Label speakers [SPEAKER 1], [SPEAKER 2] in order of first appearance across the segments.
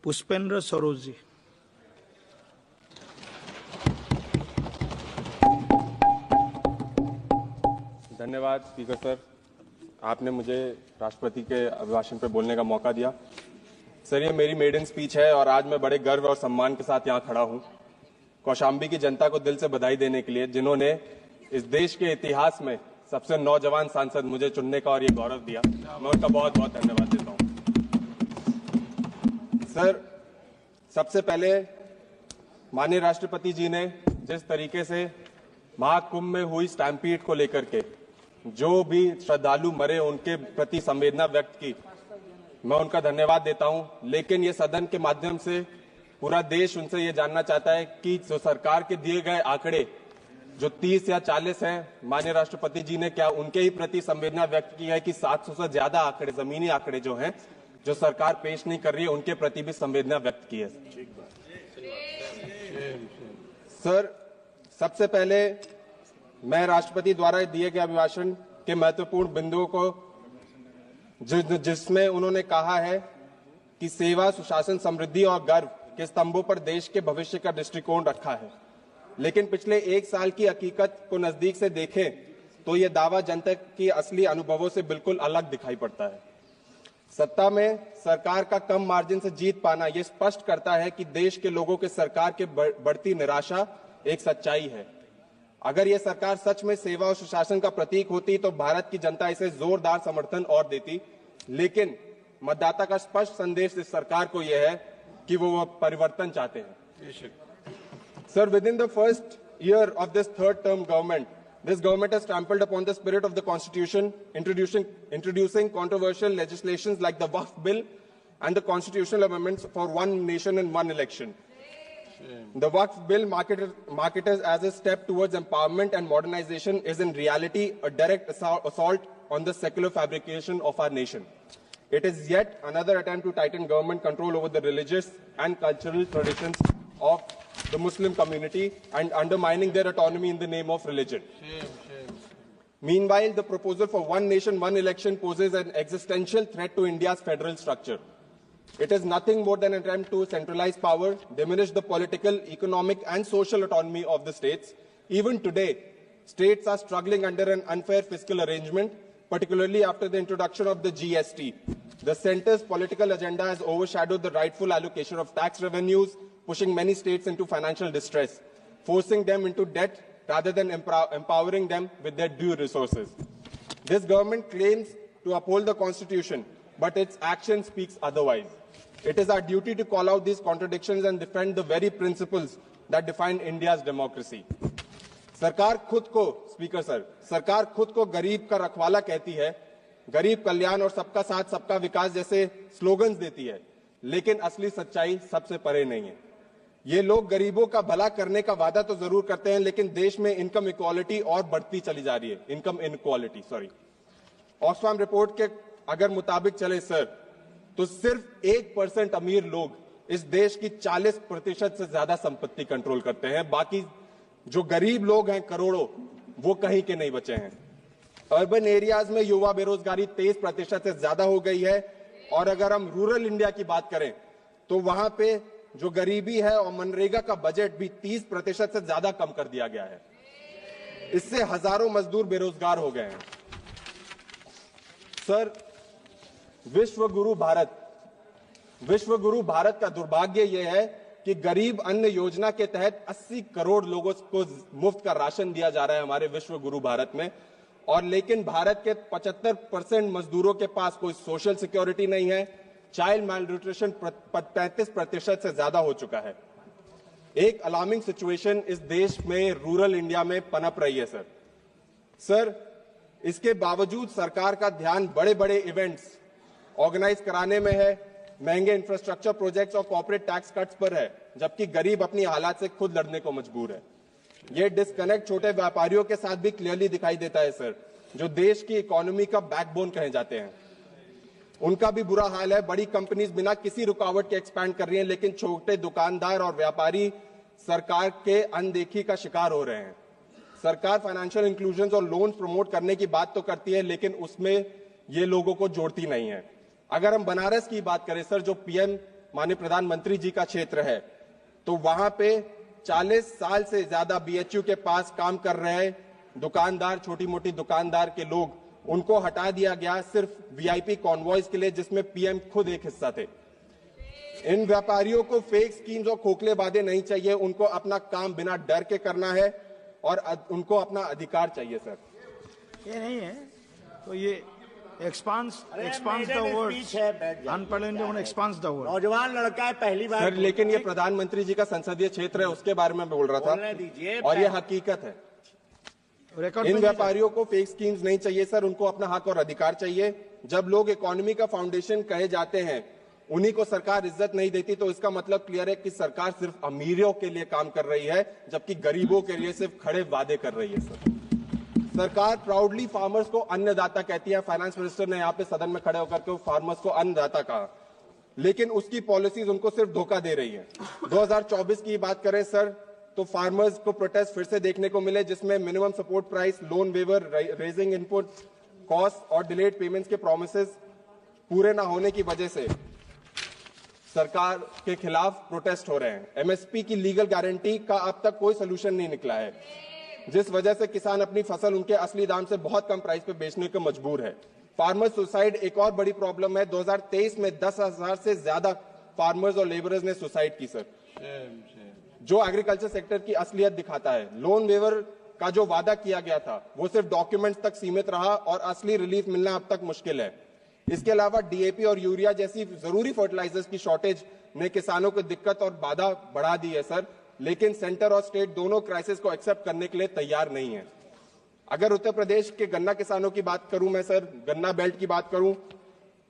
[SPEAKER 1] पुष्पेंद्र सरोज जी।
[SPEAKER 2] धन्यवाद speaker sir, आपने मुझे राष्ट्रपति के अभिभाषण पर बोलने का मौका दिया। सर, ये मेरी मेडन स्पीच है और आज मैं बड़े गर्व और सम्मान के साथ यहाँ खड़ा हूँ कौशाम्बी की जनता को दिल से बधाई देने के लिए, जिन्होंने इस देश के इतिहास में सबसे नौजवान सांसद मुझे चुनने का और ये गौरव दिया। मैं उनका बहुत बहुत धन्यवाद देता हूँ। सर, सबसे पहले माननीय राष्ट्रपति जी ने जिस तरीके से महाकुंभ में हुई स्टैम्पीड को लेकर के जो भी श्रद्धालु मरे उनके प्रति संवेदना व्यक्त की, मैं उनका धन्यवाद देता हूं। लेकिन ये सदन के माध्यम से पूरा देश उनसे ये जानना चाहता है कि जो सरकार के दिए गए आंकड़े जो 30 या 40 हैं, माननीय राष्ट्रपति जी ने क्या उनके ही प्रति संवेदना व्यक्त की है कि 700 से ज्यादा आंकड़े, जमीनी आंकड़े जो हैं, जो सरकार पेश नहीं कर रही है, उनके प्रति भी संवेदना व्यक्त की है। सर, सबसे पहले मैं राष्ट्रपति द्वारा दिए गए अभिभाषण के महत्वपूर्ण बिंदुओं को जिसमें उन्होंने कहा है कि सेवा, सुशासन, समृद्धि और गर्व के स्तंभों पर देश के भविष्य का दृष्टिकोण रखा है। लेकिन पिछले एक साल की हकीकत को नजदीक से देखें तो यह दावा जनता की असली अनुभवों से बिल्कुल अलग दिखाई पड़ता है। सत्ता में सरकार का कम मार्जिन से जीत पाना यह स्पष्ट करता है कि देश के लोगों के सरकार के बढ़ती निराशा एक सच्चाई है। अगर यह सरकार सच में सेवा और सुशासन का प्रतीक होती तो भारत की जनता इसे जोरदार समर्थन और देती। लेकिन मतदाता का स्पष्ट संदेश इस सरकार को यह है कि वो परिवर्तन चाहते हैं। Sir, within the first year of this third term government, this government has trampled upon the spirit of the Constitution, introducing controversial legislations like the Waqf Bill and the constitutional amendments for one nation and one election. The Waqf Bill, marketed as a step towards empowerment and modernization, is in reality a direct assault on the secular fabrication of our nation. It is yet another attempt to tighten government control over the religious and cultural traditions of the Muslim community and undermining their autonomy in the name of religion. Meanwhile, the proposal for one nation, one election poses an existential threat to India's federal structure. It is nothing more than an attempt to centralize power, diminish the political, economic and social autonomy of the states. Even today, states are struggling under an unfair fiscal arrangement, particularly after the introduction of the GST. The centre's political agenda has overshadowed the rightful allocation of tax revenues, pushing many states into financial distress, forcing them into debt rather than empowering them with their due resources. This government claims to uphold the Constitution, but its action speaks otherwise. It is our duty to call out these contradictions and defend the very principles that define India's democracy. सरकार खुद को, speaker sir, सरकार खुद को गरीब का रखवाला कहती है, गरीब कल्याण और सबका साथ सबका विकास जैसे स्लोगन्स देती है, लेकिन असली सच्चाई सबसे परे नहीं है। ये लोग गरीबों का भला करने का वादा तो जरूर करते हैं, लेकिन देश में इनकम इक्वालिटी और बढ़ती चली जा रही है। इनकम इनक्वालिटी, ऑक्सफैम रिपोर्ट के अगर मुताबिक चले सर, तो सिर्फ 1% अमीर लोग इस देश की 40% से ज्यादा संपत्ति कंट्रोल करते हैं। बाकी जो गरीब लोग हैं करोड़ों, वो कहीं के नहीं बचे हैं। अर्बन एरियाज में युवा बेरोजगारी 23% से ज्यादा हो गई है, और अगर हम रूरल इंडिया की बात करें तो वहां पे जो गरीबी है और मनरेगा का बजट भी 30% से ज्यादा कम कर दिया गया है। इससे हजारों मजदूर बेरोजगार हो गए हैं। सर, विश्व गुरु भारत का दुर्भाग्य यह है कि गरीब अन्न योजना के तहत 80 करोड़ लोगों को मुफ्त का राशन दिया जा रहा है हमारे विश्व गुरु भारत में, और लेकिन भारत के 75% मजदूरों के पास कोई सोशल सिक्योरिटी नहीं है। चाइल्ड मैलन्यूट्रिशन 35% से ज्यादा हो चुका है। एक अलार्मिंग सिचुएशन इस देश में रूरल इंडिया में पनप रही है सर, इसके बावजूद सरकार का ध्यान बड़े बड़े इवेंट्स ऑर्गेनाइज कराने में है, महंगे इंफ्रास्ट्रक्चर प्रोजेक्ट्स और कॉर्पोरेट टैक्स कट्स पर है, जबकि गरीब अपनी हालात से खुद लड़ने को मजबूर है। यह डिस्कनेक्ट छोटे व्यापारियों के साथ भी क्लियरली दिखाई देता है सर, जो देश की इकोनॉमी का बैकबोन कहे जाते हैं। उनका भी बुरा हाल है। बड़ी कंपनीज बिना किसी रुकावट के एक्सपैंड कर रही हैं, लेकिन छोटे दुकानदार और व्यापारी सरकार के अनदेखी का शिकार हो रहे हैं। सरकार फाइनेंशियल इंक्लूजन और लोन्स प्रमोट करने की बात तो करती है, लेकिन उसमें ये लोगों को जोड़ती नहीं है। अगर हम बनारस की बात करें सर, जो पीएम माननीय प्रधानमंत्री जी का क्षेत्र है, तो वहां पे 40 साल से ज्यादा बीएचयू के पास काम कर रहे दुकानदार, छोटी मोटी दुकानदार के लोग, उनको हटा दिया गया सिर्फ वीआईपी कॉन्वॉयज के लिए, जिसमें पीएम खुद एक हिस्सा थे। इन व्यापारियों को फेक स्कीम्स और खोखले वादे नहीं चाहिए, उनको अपना काम बिना डर के करना है और उनको अपना अधिकार चाहिए। सर
[SPEAKER 1] ये नहीं है तो ये expands the word. Unpढ़े expands the word.
[SPEAKER 3] नौजवान लड़का है, पहली बार।
[SPEAKER 2] सर लेकिन ये प्रधानमंत्री जी का संसदीय क्षेत्र है, उसके बारे में बोल रहा था और ये हकीकत है। इन व्यापारियों को फेक स्कीम्स नहीं चाहिए सर, उनको अपना हक और अधिकार चाहिए। जब लोग इकोनॉमी का फाउंडेशन कहे जाते हैं, उन्हीं को सरकार इज्जत नहीं देती, तो इसका मतलब क्लियर है कि सरकार सिर्फ अमीरों के लिए काम कर रही है, जबकि गरीबों के लिए सिर्फ खड़े वादे कर रही है। सरकार प्राउडली फार्मर्स को अन्नदाता कहती है। फाइनेंस मिनिस्टर ने यहाँ पे सदन में खड़े होकर के फार्मर्स को अन्नदाता कहा, लेकिन उसकी पॉलिसीज उनको सिर्फ धोखा दे रही है। 2024 की बात करें सर, तो फार्मर्स को प्रोटेस्ट फिर से देखने को मिले, जिसमें minimum support price, loan waiver, raising input cost और डिलेड पेमेंट्स के प्रोमिसेस पूरे ना होने की वजह से सरकार के खिलाफ प्रोटेस्ट हो रहे हैं। एमएसपी की लीगल गारंटी का अब तक कोई सोल्यूशन नहीं निकला है, जिस वजह से किसान अपनी फसल उनके असली दाम से बहुत कम प्राइस पे बेचने को मजबूर है। फार्मर सुसाइड एक और बड़ी प्रॉब्लम है। 2023 में 10,000 से ज्यादा फार्मर्स और लेबरर्स ने सुसाइड की सर, जो एग्रीकल्चर सेक्टर की असलियत दिखाता है। लोन वेवर का जो वादा किया गया था वो सिर्फ डॉक्यूमेंट्स तक सीमित रहा और असली रिलीफ मिलना अब तक मुश्किल है। इसके अलावा डीएपी और यूरिया जैसी जरूरी फर्टिलाइजर्स की शॉर्टेज ने किसानों को दिक्कत और बाधा बढ़ा दी है सर, लेकिन सेंटर और स्टेट दोनों क्राइसिस को एक्सेप्ट करने के लिए तैयार नहीं है। अगर उत्तर प्रदेश के गन्ना किसानों की बात करूं मैं सर, गन्ना बेल्ट की बात करूं,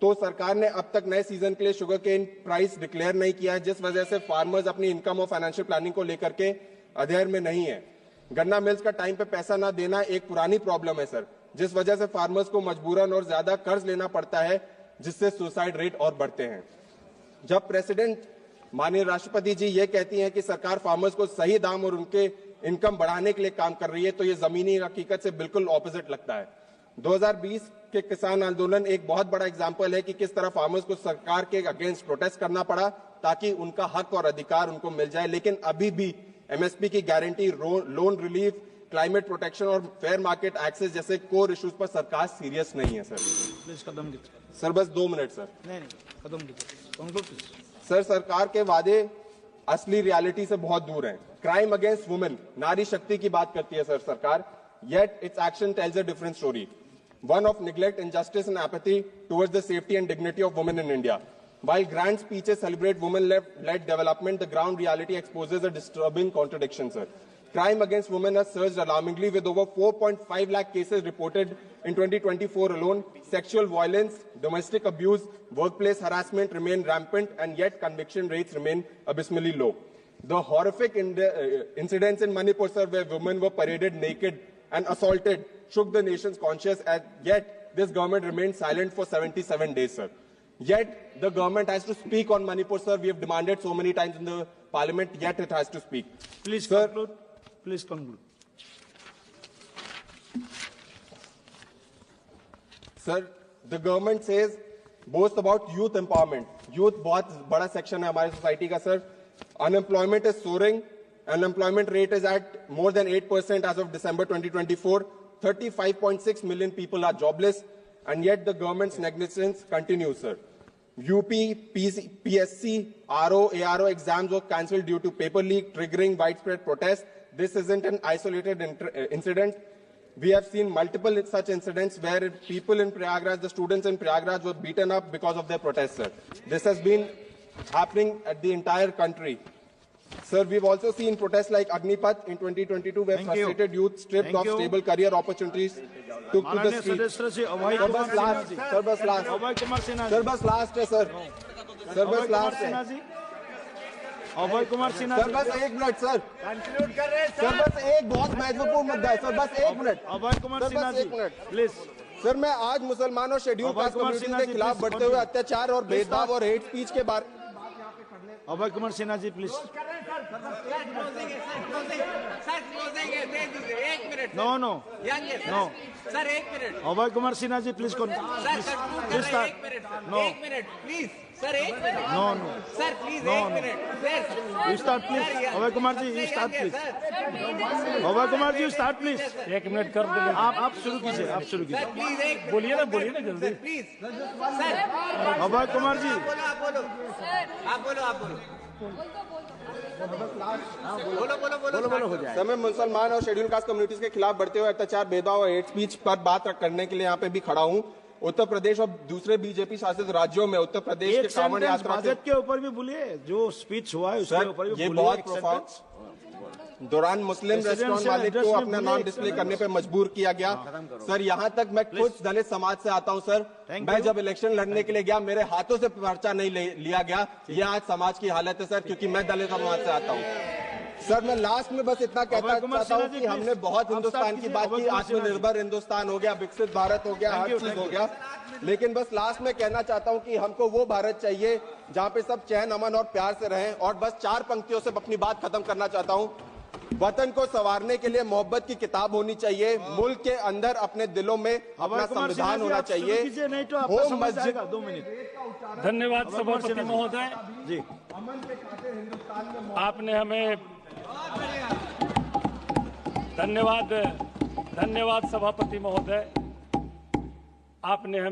[SPEAKER 2] तो सरकार ने अब तक नए सीजन के लिए शुगर केन प्राइस डिक्लेयर नहीं किया है, जिस वजह से फार्मर्स अपनी इनकम और फाइनेंशियल प्लानिंग को लेकर के अधेर में नहीं है। गन्ना मिल्स का टाइम पे पैसा ना देना एक पुरानी प्रॉब्लम है सर, जिस वजह से फार्मर्स को मजबूरन और ज्यादा कर्ज लेना पड़ता है, जिससे सुसाइड रेट और बढ़ते हैं। जब प्रेसिडेंट माननीय राष्ट्रपति जी ये कहती हैं कि सरकार फार्मर्स को सही दाम और उनके इनकम बढ़ाने के लिए काम कर रही है, तो ये जमीनी हकीकत से बिल्कुल ऑपोजिट लगता है। 2020 के किसान आंदोलन एक बहुत बड़ा एग्जाम्पल है कि किस तरह फार्मर्स को सरकार के अगेंस्ट प्रोटेस्ट करना पड़ा ताकि उनका हक और अधिकार उनको मिल जाए, लेकिन अभी भी एमएसपी की guarantee, loan relief, climate protection और फेयर मार्केट एक्सेस जैसे कोर इश्यूज पर सरकार सीरियस नहीं है। सर
[SPEAKER 1] प्लीज कदम
[SPEAKER 2] सर बस 2 मिनट सर।
[SPEAKER 1] नहीं कदम
[SPEAKER 2] सर सरकार के वादे असली रियलिटी से बहुत दूर हैं। क्राइम अगेंस्ट वुमेन, नारी शक्ति की बात करती है सर सरकार, yet its action tells a different story, one of neglect, injustice and apathy towards the safety and dignity of women in India. While grand speeches celebrate women-led development, the ground reality exposes a disturbing contradiction, sir. Crime against women has surged alarmingly, with over 4.5 lakh cases reported in 2024 alone. Sexual violence, domestic abuse, workplace harassment remain rampant, and yet conviction rates remain abysmally low. The horrific incidents in Manipur, sir, where women were paraded naked and assaulted, shook the nation's conscience, and yet this government remained silent for 77 days, sir. Yet the government has to speak on Manipur, sir. We have demanded so many times in the parliament, yet it has to speak.
[SPEAKER 1] Please
[SPEAKER 2] sir,
[SPEAKER 1] conclude. Please conclude.
[SPEAKER 2] Sir, the government says, boasts about youth empowerment. Youth बहुत बड़ा section है हमारी society का, sir. Unemployment is soaring. Unemployment rate is at more than 8% as of December 2024. 35.6 million people are jobless, and yet the government's negligence continues, sir. UP, PSC, RO, ARO exams were cancelled due to paper leak, triggering widespread protests. This isn't an isolated incident. We have seen multiple such incidents where people in Prayagraj, the students in Prayagraj, were beaten up because of their protests, sir. This has been happening at the entire country. Sir, we've also seen protests like Agnipath in 2022, where frustrated youth stripped of stable career opportunities took to the streets. Sir, bus last. Sir, bus last. Sir, bus last है sir. Sir, bus last है.
[SPEAKER 1] अभय Kumar Sinha
[SPEAKER 2] sir बस 1 minute sir.
[SPEAKER 3] Conclude कर रहे हैं
[SPEAKER 2] sir बस एक बहुत महत्वपूर्ण मुद्दा है सर, बस 1 minute.
[SPEAKER 1] Abhay Kumar Sinha ji please.
[SPEAKER 2] Sir मैं आज मुसलमान और शेड्यूल कास्ट कम्युनिटी के खिलाफ बढ़ते हुए अत्याचार और भेदभाव और हेट स्पीच के बारे.
[SPEAKER 1] Abhay Kumar Sinha ji please. No no no
[SPEAKER 3] sir 1 minute.
[SPEAKER 1] Abhay Kumar Sinha ji please.
[SPEAKER 3] Sir 1 minute. No 1 minute please.
[SPEAKER 4] Sir एक minute
[SPEAKER 1] no no
[SPEAKER 4] sir please
[SPEAKER 1] No,
[SPEAKER 4] एक
[SPEAKER 1] no.
[SPEAKER 4] Minute sir
[SPEAKER 1] you start please Abhay Kumar ji you start please Abhay Kumar ji you start please
[SPEAKER 5] 1 minute कर दो।
[SPEAKER 1] आप शुरू कीजिए आप शुरू कीजिए
[SPEAKER 4] प्लीज एक
[SPEAKER 5] बोलिए ना जल्दी।
[SPEAKER 4] प्लीज सर
[SPEAKER 1] अभय कुमार जी
[SPEAKER 4] आप बोलो
[SPEAKER 2] सर, मैं मुसलमान और शेड्यूल कास्ट कम्युनिटीज के खिलाफ बढ़ते हुए अत्याचार, भेदभाव और हेट स्पीच पर बात करने के लिए यहाँ पे भी खड़ा हूँ। उत्तर प्रदेश और दूसरे बीजेपी शासित राज्यों में उत्तर प्रदेश के
[SPEAKER 1] एक
[SPEAKER 2] कांवड़
[SPEAKER 1] सेंटेंस
[SPEAKER 2] यात्रा से
[SPEAKER 1] बजट के ऊपर भी बोलिए, जो स्पीच हुआ है उसके
[SPEAKER 2] सर,
[SPEAKER 1] ऊपर भी
[SPEAKER 2] ये
[SPEAKER 1] बोलिए,
[SPEAKER 2] बहुत
[SPEAKER 1] एक
[SPEAKER 2] प्रोफाउंड
[SPEAKER 1] sentence।
[SPEAKER 2] दौरान मुस्लिम
[SPEAKER 1] Presidential
[SPEAKER 2] रेस्टोरेंट मालिक
[SPEAKER 1] address
[SPEAKER 2] को
[SPEAKER 1] में
[SPEAKER 2] अपना
[SPEAKER 1] बोलिए,
[SPEAKER 2] नाम
[SPEAKER 1] एक
[SPEAKER 2] डिस्प्ले
[SPEAKER 1] sentence।
[SPEAKER 2] करने पे मजबूर किया गया। सर, यहाँ तक मैं खुद दलित समाज से आता हूँ सर।
[SPEAKER 1] Thank
[SPEAKER 2] मैं
[SPEAKER 1] you।
[SPEAKER 2] जब इलेक्शन लड़ने के लिए गया, मेरे हाथों से पर्चा नहीं लिया गया। ये आज समाज की हालत है सर, क्योंकि मैं दलित समाज से आता हूँ। सर, मैं लास्ट में बस इतना कहना
[SPEAKER 1] अभय कुमार
[SPEAKER 2] चाहता हूँ
[SPEAKER 1] सिन्हा जी,
[SPEAKER 2] कि हमने
[SPEAKER 1] please,
[SPEAKER 2] बहुत
[SPEAKER 1] आप
[SPEAKER 2] हिंदुस्तान
[SPEAKER 1] start
[SPEAKER 2] की
[SPEAKER 1] कीजिए,
[SPEAKER 2] बात
[SPEAKER 1] अभय
[SPEAKER 2] की,
[SPEAKER 1] कुमार सिन्हा जी।
[SPEAKER 2] आत्मनिर्भर हिंदुस्तान हो गया, विकसित भारत हो गया, हर चीज हो गया। लेकिन बस लास्ट में कहना चाहता हूँ कि हमको वो भारत चाहिए जहाँ पे सब चैन, अमन और प्यार से रहें। और बस 4 पंक्तियों से अपनी बात खत्म करना चाहता हूँ। वतन को संवारने के लिए मोहब्बत की किताब होनी चाहिए। मुल्क के अंदर अपने दिलों में अपना
[SPEAKER 1] अभय कुमार सिन्हा
[SPEAKER 2] संविधान
[SPEAKER 1] जी,
[SPEAKER 2] होना
[SPEAKER 1] आप शुरू
[SPEAKER 2] चाहिए।
[SPEAKER 1] कीजिए, नहीं तो आपका
[SPEAKER 2] होम
[SPEAKER 1] समझ
[SPEAKER 2] मस्जिद
[SPEAKER 1] जाएगा। 2 मिनट।
[SPEAKER 5] धन्यवाद सभापति
[SPEAKER 1] सिन्हा जी।
[SPEAKER 5] महोदय,
[SPEAKER 1] जी
[SPEAKER 5] आपने हमें धन्यवाद सभापति महोदय, आपने हमें